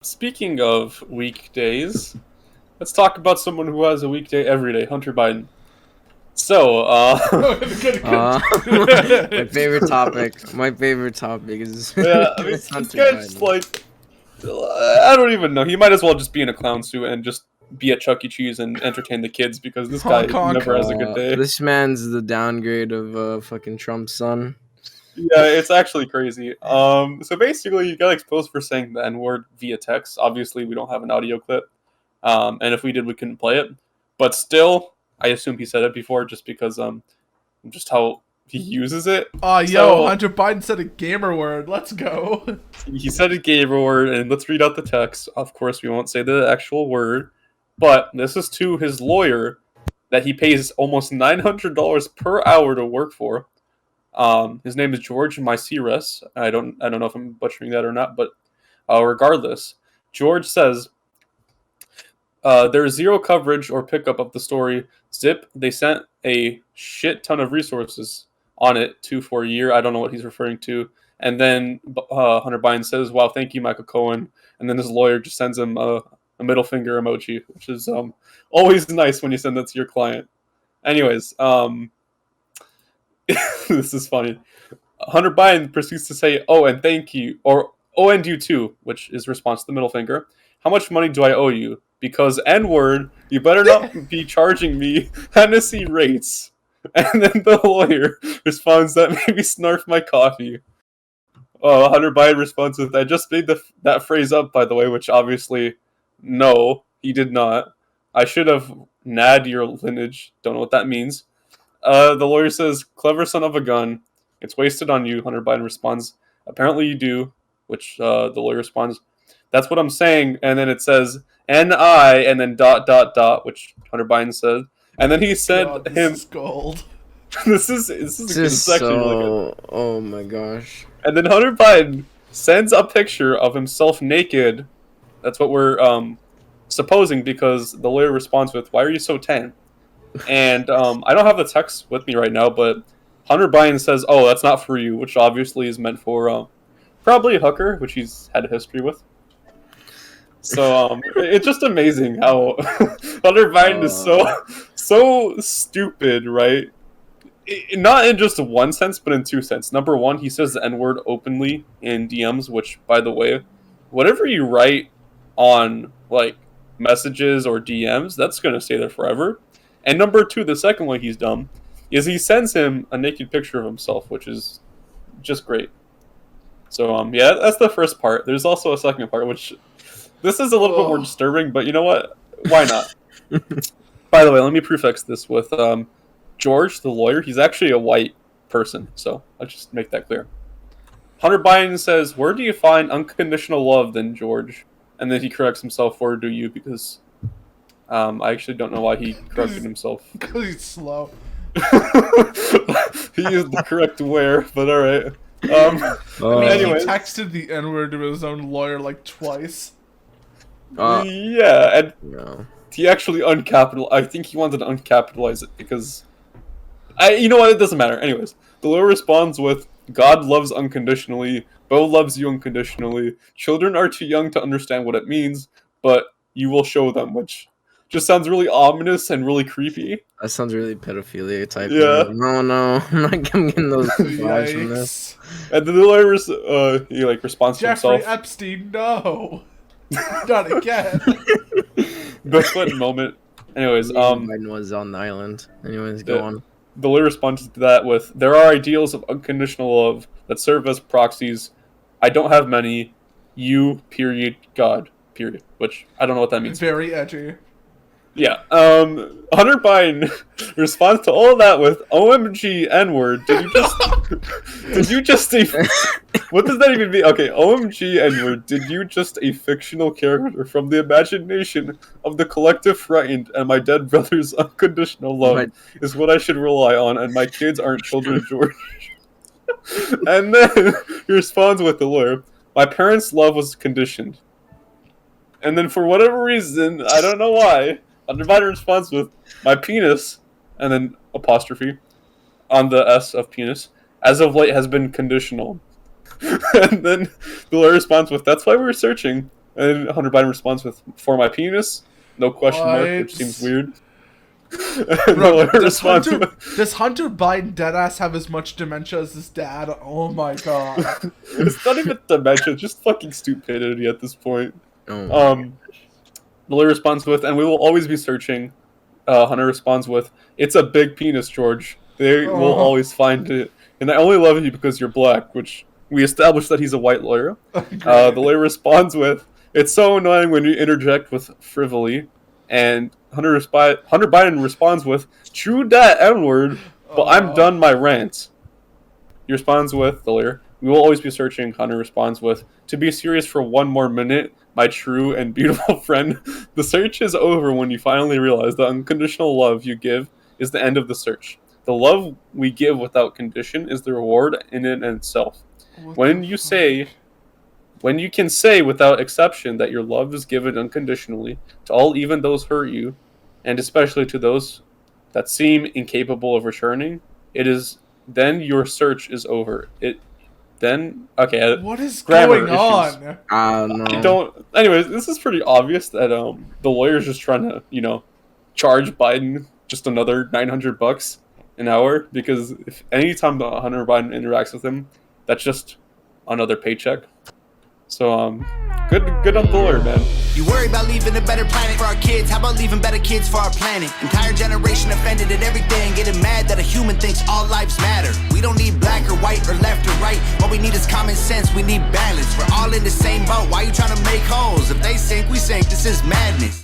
Speaking of weekdays, let's talk about someone who has a weekday every day, Hunter Biden. So, Good. My favorite topic. My favorite topic is, yeah, I mean, is this Hunter guy's Biden. like, I don't even know. He might as well just be in a clown suit and just be at Chuck E. Cheese and entertain the kids because this guy Honk, honk. never has a good day. This man's the downgrade of fucking Trump's son. Yeah, it's actually crazy. So basically, you got exposed for saying the N-word via text. Obviously, we don't have an audio clip, and if we did, we couldn't play it. But still, I assume he said it before, just because just how he uses it. Hunter Biden said a gamer word. Let's go. He said a gamer word, and let's read out the text. Of course, we won't say the actual word, but this is to his lawyer that he pays almost $900 per hour to work for. His name is George Myceres. I don't know if I'm butchering that or not, but regardless, George says there is zero coverage or pickup of the story. Zip, they sent a shit ton of resources on it for a year. I don't know what he's referring to. And then Hunter Biden says, "Wow, thank you, Michael Cohen." And then his lawyer just sends him a middle finger emoji, which is always nice when you send that to your client. Anyways, this is funny. Hunter Biden proceeds to say, "Oh, and thank you," or "Oh, and you too," which is response to the middle finger. "How much money do I owe you? Because N-word, you better not be charging me Hennessy rates." And then the lawyer responds that maybe snarf my coffee. Hunter Biden responds with, "I just made that phrase up, by the way," which obviously, no, he did not. "I should have nad your lineage." Don't know what that means. The lawyer says, "Clever son of a gun. It's wasted on you." Hunter Biden responds, "Apparently you do," which the lawyer responds, "That's what I'm saying." And then it says, "N-I," and then ... which Hunter Biden said. And then he said This is gold. this is a good section. So, oh my gosh. And then Hunter Biden sends a picture of himself naked. That's what we're supposing, because the lawyer responds with, "Why are you so tan?" And I don't have the text with me right now, but Hunter Biden says, "Oh, that's not for you," which obviously is meant for probably a hooker, which he's had a history with. So it's just amazing how Hunter Biden is so stupid, right? Not in just one sense, but in two senses. Number one, he says the N-word openly in DMs, which, by the way, whatever you write on like messages or DMs, that's gonna stay there forever. And number two, the second way he's dumb, is he sends him a naked picture of himself, which is just great. So yeah, that's the first part. There's also a second part, which this is a little bit more disturbing, but you know what? Why not? By the way, let me prefix this with George, the lawyer. He's actually a white person, so let's just make that clear. Hunter Biden says, "Where do you find unconditional love, then, George?" And then he corrects himself, "Where do you?" Because I actually don't know why he corrected himself. Because he's slow. He used the correct where, but alright. He texted the N-word to his own lawyer like twice. Yeah, and No. he actually I think he wanted to uncapitalize it because... you know what, it doesn't matter. Anyways, the lawyer responds with, "God loves unconditionally, Bo loves you unconditionally, children are too young to understand what it means, but you will show them," which just sounds really ominous and really creepy. That sounds really pedophilia type. Yeah. No, I'm getting those vibes from this. And then the lawyer he responds to Jeffrey himself. Epstein, no. Not again. Best friend moment. Anyways, Biden was on the island. Anyways, go on. The lawyer responds to that with, "There are ideals of unconditional love that serve as proxies. I don't have many. You, period, God, period." Which, I don't know what that means. Very edgy. Yeah. Hunter Biden responds to all of that with, "OMG N-word, did you just what does that even mean? Okay, OMG N-word, did you just a fictional character from the imagination of the collective frightened, and my dead brother's unconditional love is what I should rely on, and my kids aren't children, George." And then he responds with the lawyer, "My parents' love was conditioned." And then for whatever reason, I don't know why, Hunter Biden responds with, "My penis," and then apostrophe on the S of penis, "as of late has been conditional." And then the lawyer responds with, "That's why we're searching. And Hunter Biden responds with, "For my penis?" No question mark, What? which seems weird. Bro, does Hunter Biden deadass have as much dementia as his dad? Oh my god. It's not even dementia, just fucking stupidity at this point. Oh. The lawyer responds with, "And we will always be searching." Hunter responds with, "It's a big penis, George. They will always find it. And I only love you because you're black," which we established that he's a white lawyer. The lawyer responds with, "It's so annoying when you interject with frivolity." And Hunter Biden responds with, "True that N-word, but I'm done my rant." He responds with, the lawyer, "We will always be searching." Hunter responds with, "To be serious for one more minute, my true and beautiful friend, the search is over when you finally realize the unconditional love you give is the end of the search. The love we give without condition is the reward in it and itself. When you can say without exception that your love is given unconditionally to all, even those hurt you, and especially to those that seem incapable of returning, it is then your search is over. What is going on? Anyways, this is pretty obvious that the lawyer's just trying to, charge Biden just another $900 an hour, because if anytime Hunter Biden interacts with him, that's just another paycheck. So good on the lawyer, man. You worry about leaving a better planet for our kids. How about leaving better kids for our planet? Entire generation offended at everything, getting mad that a human thinks all lives matter. We don't need black or white or left or right. What we need is common sense. We need balance. We're all in the same boat. Why you trying to make holes? If they sink, we sink. This is madness.